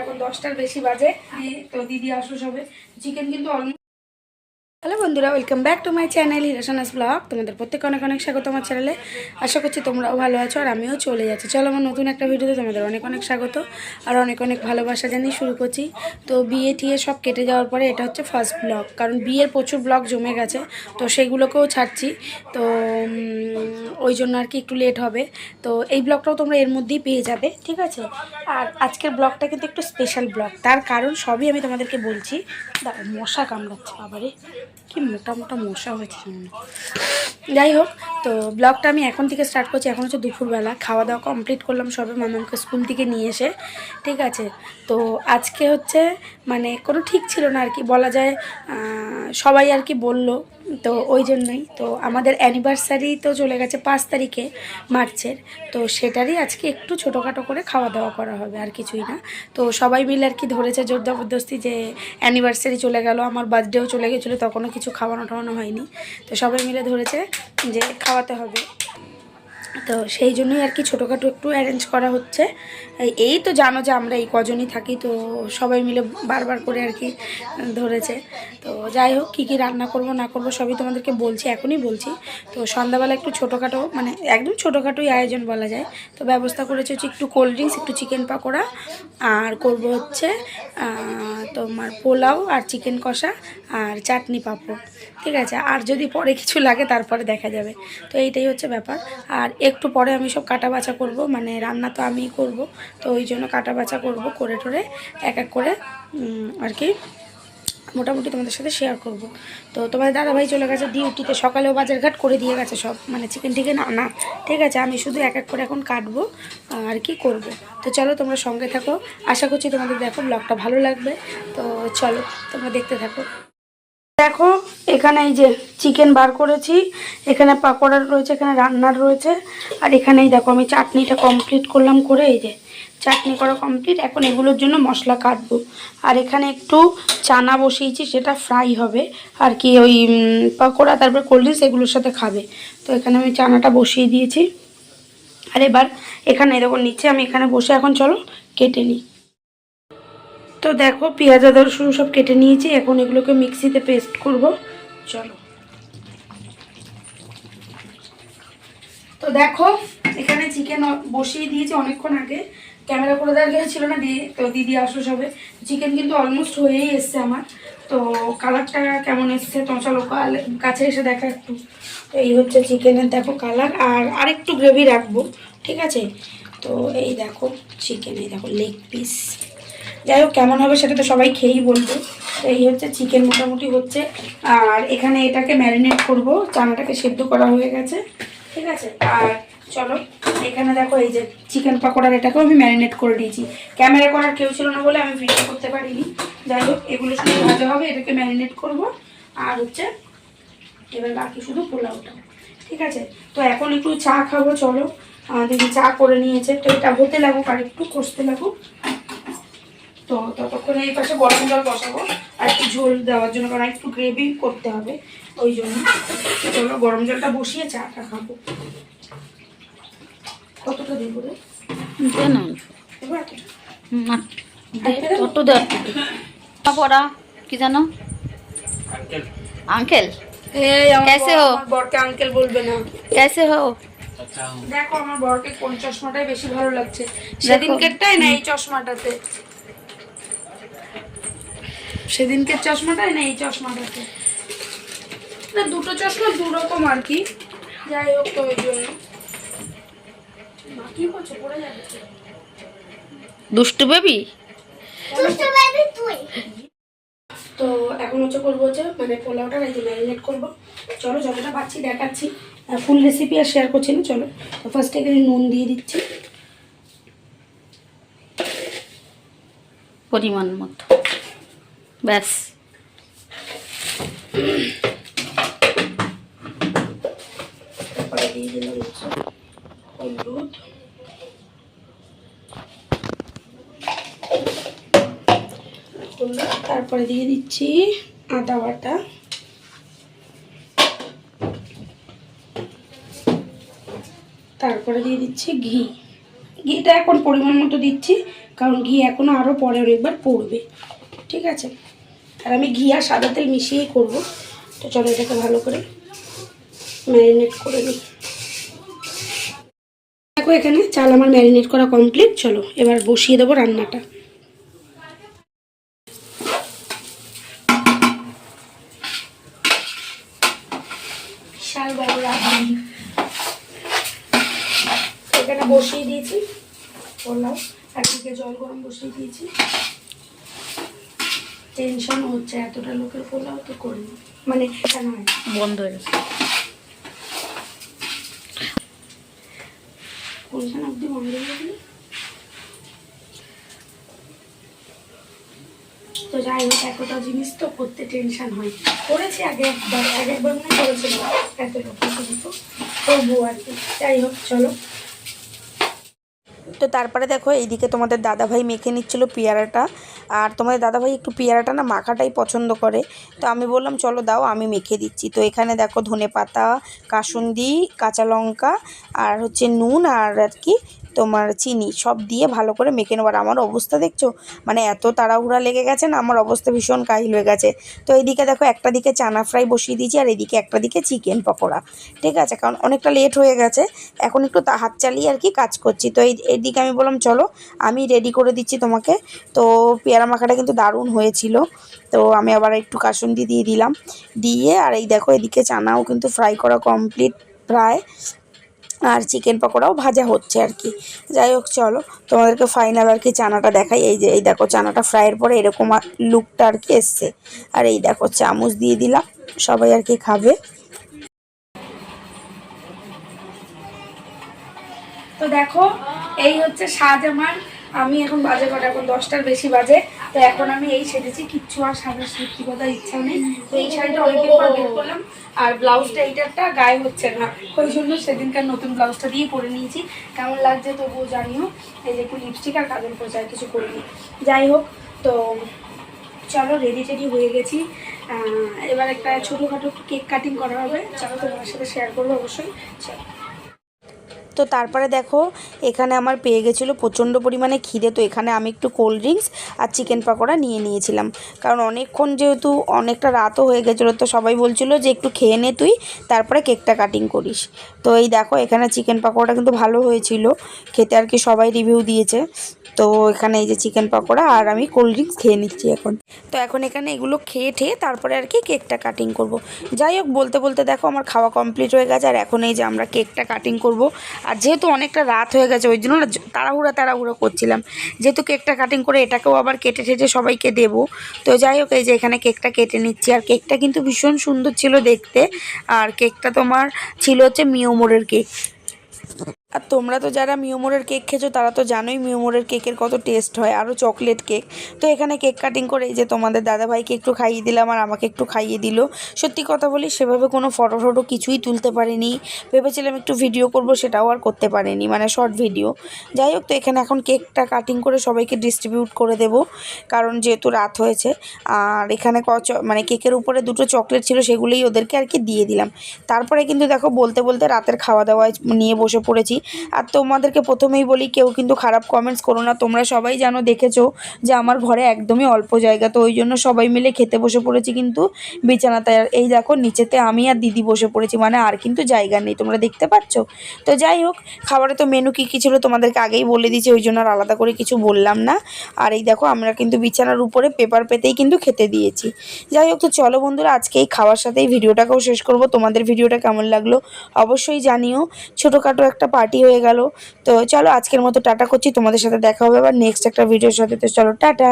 এখন 10টার বেশি বাজে। তো দিদি আসো সবে। চিকেন কিন্তু অলমোস্ট। হ্যালো বন্ধুরা, welcome back to my channel Hirasana's blog. তোমাদের প্রত্যেকে অনেক অনেক স্বাগত আমার চ্যানেলে। আশা করছি তোমরাও ভালো আছো আর আমিও চলে যাচ্ছি। চলো আমার নতুন একটা ভিডিওতে তোমাদের অনেক অনেক স্বাগত আর অনেক অনেক ভালোবাসা জানিয়ে শুরু করছি। তো বিয়ে টিয়ে সব কেটে যাওয়ার পরে এটা হচ্ছে ফার্স্ট ব্লগ, কারণ বিয়ের প্রচুর ব্লগ জমে গেছে, তো সেগুলোকেও ছাড়ছি। তো ওই জন্য আর কি একটু লেট হবে। তো এই ব্লগটাও তোমরা এর মধ্যেই পেয়ে যাবে, ঠিক আছে। আর আজকের ব্লগটা কিন্তু একটু স্পেশাল ব্লগ, তার কারণ সবই আমি তোমাদেরকে বলছি। দেখো মশা কামড়াচ্ছে, বাবারে কি মোটা মোটা মশা হয়েছে সামনে। যাই হোক, তো ব্লগটা আমি এখন থেকে স্টার্ট করছি। এখন হচ্ছে দুপুরবেলা, খাওয়া দাওয়া কমপ্লিট করলাম সবে মামাকে স্কুল থেকে নিয়ে এসে, ঠিক আছে। তো আজকে হচ্ছে মানে কোনো ঠিক ছিল না আর কি, বলা যায় সবাই আর কি বললো, তো ওই জন্যই। তো আমাদের অ্যানিভার্সারি তো চলে গেছে 5 তারিখে মার্চের, তো সেটারই আজকে একটু ছোটোখাটো করে খাওয়া দাওয়া করা হবে, আর কিছুই না। তো সবাই মিলে আর কি ধরেছে জোর জবরদস্তি যে অ্যানিভার্সারি চলে গেল, আমার বার্থডেও চলে গেছিলো, তখনও কিছু খাওয়ানো টাওয়ানো হয়নি, তো সবাই মিলে ধরেছে যে খাওয়াতে হবে। তো সেই জন্যই আর কি ছোটোখাটো একটু অ্যারেঞ্জ করা হচ্ছে। এই তো জানো যে আমরা এই কজনই থাকি, তো সবাই মিলে বারবার করে আর কি ধরেছে। তো যাই হোক, কী কী রান্না করব না করব সবই তোমাদেরকে বলছি, এখনই বলছি। তো সন্ধ্যাবেলা একটু ছোটোখাটো, মানে একদম ছোটোখাটোই আয়োজন বলা যায়। তো ব্যবস্থা করেছি হচ্ছে একটু কোল্ড ড্রিঙ্কস, একটু চিকেন পাকোড়া, আর করব হচ্ছে তোমার পোলাও আর চিকেন কষা আর চাটনি পাঁপড়, ঠিক আছে। আর যদি পরে কিছু লাগে তারপরে দেখা যাবে। তো এইটাই হচ্ছে ব্যাপার। আর একটু পরে আমি সব কাটা বাছা করব, মানে রান্না তো আমিই করব, তো ওই জন্য কাটা বাছা করব, করে টোরে এক এক করে আর কি মোটামুটি তোমাদের সাথে শেয়ার করব। তো তোমাদের দাদাভাই চলে গেছে ডিউটিতে, সকালেও বাজারঘাট করে দিয়ে গেছে সব, মানে চিকেন টিকেন আনা, ঠিক আছে। আমি শুধু এক এক করে এখন কাটবো আর কি করব। তো চলো তোমরা সঙ্গে থাকো, আশা করছি তোমাদের দেখো ব্লগটা ভালো লাগবে। তো চলো তোমরা দেখতে থাকো। দেখো এখানে এই যে চিকেন বার করেছি, এখানে পাকোড়ার রয়েছে, এখানে রান্নার রয়েছে, আর এখানেই দেখো আমি চাটনিটা কমপ্লিট করলাম করে, এই যে চাটনি করা কমপ্লিট। এখন এগুলোর জন্য মশলা কাটবো। আর এখানে একটু চানা বসিয়েছি, সেটা ফ্রাই হবে আর কি, ওই পাকোড়া তারপর কোল্ড ড্রিঙ্কস এগুলোর সাথে খাবে। তো এখানে আমি চানাটা বসিয়ে দিয়েছি। আর এবার এখানে দেখো নিচে আমি এখানে বসে এখন চলো কেটে নিই। তো দেখো পেঁয়াজ আদা রসুন সব কেটে নিয়েছি, এখন এগুলোকে মিক্সিতে পেস্ট করব, চলো। তো দেখো এখানে চিকেন বসিয়ে দিয়েছি অনেকক্ষণ আগে, ক্যামেরা করে দেওয়ার কিছু ছিল না দিয়ে, তো দিদি আসো সবে। চিকেন কিন্তু অলমোস্ট হয়েই এসছে আমার। তো কালারটা কেমন এসছে তো চলো কাছে এসে দেখা একটু। তো এই হচ্ছে চিকেনের দেখো কালার, আর আরেকটু গ্রেভি রাখবো, ঠিক আছে। তো এই দেখো চিকেন, এই দেখো লেগ পিস। যাই হোক কেমন হবে সেটা তো সবাই খেয়েই বলবে। তো এই হচ্ছে চিকেন মোটামুটি হচ্ছে। আর এখানে এটাকে ম্যারিনেট করব, চানাটাকে সেদ্ধ করা হয়ে গেছে, ঠিক আছে। আর চলো এখানে দেখো এই যে চিকেন পাকোড়ার এটাকেও আমি ম্যারিনেট করে দিয়েছি। ক্যামেরা করার কেউ ছিল না বলে আমি ভিডিও করতে পারিনি। যাই হোক এগুলো শুধু ভাজা হবে, এটাকে ম্যারিনেট করব। আর হচ্ছে এবার বাকি শুধু পোলাওটা, ঠিক আছে। তো এখন একটু চা খাবো, চলো। দিদি চা করে নিয়েছে, তো এটা হতে লাগুক আর একটু কষতে লাগুক। তো ততক্ষণে এই পাশে গরম জল বসাবো আর একটু ঝোল দেওয়ার জন্য, কারণ একটু গ্রেভি করতে হবে ওই জন্য। চলো গরম জলটা বসিয়ে চাটা খাবো। কতটা দেবো রে? পড়া কি জানো আঙ্কেল कैसे हो বরকে আঙ্কেল বলবে না। कैसे हो দেখো আমার বরকে কোন চশমাটাই বেশি ভালো লাগছে, সেদিনকেরটাই না এই চশমাটাতে, সেদিনকের চশমাটাই না এই চশমাটাতে। না দুটো চশমা দুরকম আর কি, যাই হোক। তো ওই জন্য কি করছে, পড়ে যাবে দুষ্টু বেবি তুই। তো এখন হচ্ছে করবো হচ্ছে মানে পোলাওটা এই যে ম্যারিনেট করবো। চলো যতটা পাচ্ছি দেখাচ্ছি, ফুল রেসিপি আর শেয়ার করছি না। চলো তো ফার্স্টে এখানে নুন দিয়ে দিচ্ছি পরিমাণ মতো, ব্যাস। তারপরে দিয়ে দিলাম হচ্ছে হলুদ, তারপরে দিয়ে দিচ্ছি আদা বাটা, তারপরে দিয়ে দিচ্ছি ঘি, ঘিটা এখন পরিমাণ মতো দিচ্ছি, কারণ ঘি এখনও আরও পরে অনেকবার পড়বে, ঠিক আছে। আর আমি ঘি আর সাদা তেল মিশিয়েই করবো। তো চলো এটাকে ভালো করে ম্যারিনেট করে নিই। দেখো এখানে চাল আমার ম্যারিনেট করা কমপ্লিট। চলো এবার বসিয়ে দেবো রান্নাটা। বিশাল বড় রান্না এখানে বসিয়ে দিয়েছি, পোলাও। একদিকে জল গরম বসিয়ে দিয়েছি। টেনশন হচ্ছে, এতটা লোকের পোলাও তো করিনি, মানে কেন হয় বন্ধ হয়ে গেছে। কোনখানে অব্দি বন্ধ হয়ে গেল। তো যাই হোক, এতটা জিনিস তো করতে টেনশন হয়। করেছি আগে একবার মনে করেছিল, এত লোক কিন্তু করবো আর কি। যাই হোক চলো। তো তারপরে দেখো এইদিকে তোমাদের দাদাভাই মেখে নিচ্ছিল পেয়ারাটা। আর তোমাদের দাদাভাই একটু পেয়ারাটা না মাখাটাই পছন্দ করে। তো আমি বললাম চলো দাও আমি মেখে দিচ্ছি। তো এখানে দেখো ধনেপাতা, কাসুন্দি, কাঁচা লঙ্কা আর হচ্ছে নুন আর কি তোমার চিনি সব দিয়ে ভালো করে মেখে নেবার। আমার অবস্থা দেখছো, মানে এত তাড়াহুড়া লেগে গেছে না, আমার অবস্থা ভীষণ কাহিল হয়ে গেছে। তো এইদিকে দেখো একটা দিকে চানা ফ্রাই বসিয়ে দিয়েছি, আর এদিকে একটা দিকে চিকেন পকোড়া, ঠিক আছে, কারণ অনেকটা লেট হয়ে গেছে। এখন একটু হাত চালিয়ে আর কি কাজ করছি। তো এইদিকে আমি বললাম চলো আমি রেডি করে দিচ্ছি তোমাকে। তো পেয়ারা মাখাটা কিন্তু দারুণ হয়েছিল। তো আমি আবার একটু কাসুন্দি দিয়ে দিলাম, দিয়ে আর এই দেখো এদিকে চানাও কিন্তু ফ্রাই করা কমপ্লিট প্রায়, আর চিকেন পকোড়াও ভাজা হচ্ছে আর কি। যাই হোক চলো তোমাদেরকে ফাইনাল আর কি চানাটা দেখাই। এই যে এই দেখো চানাটা ফ্রাইয়ের পরে এরকম লুকটা আর কি এসছে। আর এই দেখো চামচ দিয়ে দিলাম, সবাই আর কি খাবে। তো দেখো এই হচ্ছে সাজ আমার। আমি এখন বাজে কটা, এখন 10টার বেশি বাজে। তো এখন আমি এই সেজেছি, কিচ্ছু আর সাজার সত্যি কথা ইচ্ছা নেই। তো এই শাড়িটা অনেকদিন পর বের করলাম, আর ব্লাউজটা এইটারটা গায়ে হচ্ছে না, ওই জন্য সেদিনকার নতুন ব্লাউজটা দিয়ে পরে নিয়েছি। কেমন লাগছে তবুও জানিও। এই যে একটু লিপস্টিক আর কাজল পরে আর কিছু করিনি। যাই হোক, তো চলো রেডি টেডি হয়ে গেছি। এবার একটা ছোটোখাটো কেক কাটিং করা হবে, চলো তোমার সাথে শেয়ার করবো অবশ্যই। চলো। তো তারপরে দেখো এখানে আমার পেয়ে গেছিলো প্রচণ্ড পরিমাণে খিদে। তো এখানে আমি একটু কোল্ড ড্রিঙ্কস আর চিকেন পকোড়া নিয়ে নিয়েছিলাম, কারণ অনেকক্ষণ যেহেতু অনেকটা রাতও হয়ে গেছিলো। তো সবাই বলছিলো যে একটু খেয়ে নে তুই, তারপরে কেকটা কাটিং করিস। তো এই দেখো এখানে চিকেন পকোড়া কিন্তু ভালো হয়েছিল খেতে আর কি, সবাই রিভিউ দিয়েছে। তো এখানে এই যে চিকেন পকোড়া আর আমি কোল্ড ড্রিঙ্কস খেয়ে নিচ্ছি এখন। তো এখন এখানে এগুলো খেয়ে ঠেয়ে তারপরে আর কি কেকটা কাটিং করব। যাই হোক বলতে বলতে দেখো আমার খাওয়া কমপ্লিট হয়ে গেছে, আর এখন এই যে আমরা কেকটা কাটিং করব। আর যেহেতু অনেকটা রাত হয়ে গেছে ওই জন্য না তাড়াহুড়ো করছিলাম, যেহেতু কেকটা কাটিং করে এটাকেও আবার কেটে ঠেটে সবাইকে দেবো। তো যাই হোক এই যে এখানে কেকটা কেটে নিচ্ছি। আর কেকটা কিন্তু ভীষণ সুন্দর ছিল দেখতে। আর কেকটা তোমার ছিল হচ্ছে মিওমোরের কেক। আর তোমরা তো যারা মিওমোরের কেক খেয়েছো তারা তো জানোই মিওমোরের কেকের কত টেস্ট হয়, আরও চকলেট কেক। তো এখানে কেক কাটিং করে এই যে তোমাদের দাদাভাইকে একটু খাইয়ে দিলাম, আর আমাকে একটু খাইয়ে দিল। সত্যি কথা বলি সেভাবে কোনো ফটো কিছুই তুলতে পারিনি। ভেবেছিলাম একটু ভিডিও করব, সেটাও আর করতে পারিনি, মানে শর্ট ভিডিও। যাই হোক তো এখানে এখন কেকটা কাটিং করে সবাইকে ডিস্ট্রিবিউট করে দেব, কারণ যেহেতু রাত হয়েছে। আর এখানে মানে কেকের উপরে দুটো চকলেট ছিল, সেগুলোই ওদেরকে আর কি দিয়ে দিলাম। তারপরে কিন্তু দেখো বলতে বলতে রাতের খাওয়া দাওয়া নিয়ে বসে পড়েছি। আর তোমাদেরকে প্রথমেই বলি কেউ কিন্তু খারাপ কমেন্টস করো না, তোমরা সবাই জানো দেখেছো যে আমার ঘরে একদমই অল্প জায়গা। তো ওই জন্য সবাই মিলে খেতে বসে পড়েছি কিন্তু বিছানাতে। আর এই দেখো নিচেতে আমি আর দিদি বসে পড়েছি, মানে আর কিন্তু জায়গা নেই, তোমরা দেখতে পাচ্ছ। তো যাই হোক খাবারে তো মেনু কী কী ছিল তোমাদেরকে আগেই বলে দিয়েছি, ওই জন্য আর আলাদা করে কিছু বললাম না। আর এই দেখো আমরা কিন্তু বিছানার উপরে পেপার পেতেই কিন্তু খেতে দিয়েছি। যাই হোক তো চলো বন্ধুরা আজকে এই খাওয়ার সাথেই ভিডিওটাকেও শেষ করব। তোমাদের ভিডিওটা কেমন লাগলো অবশ্যই জানিও। ছোটোখাটো একটা পার্টি হয়ে গেল। তো চলো আজকের মতো টাটা করছি, তোমাদের সাথে দেখা হবে আবার নেক্সট একটা ভিডিওর সাথে। তো চলো টাটা।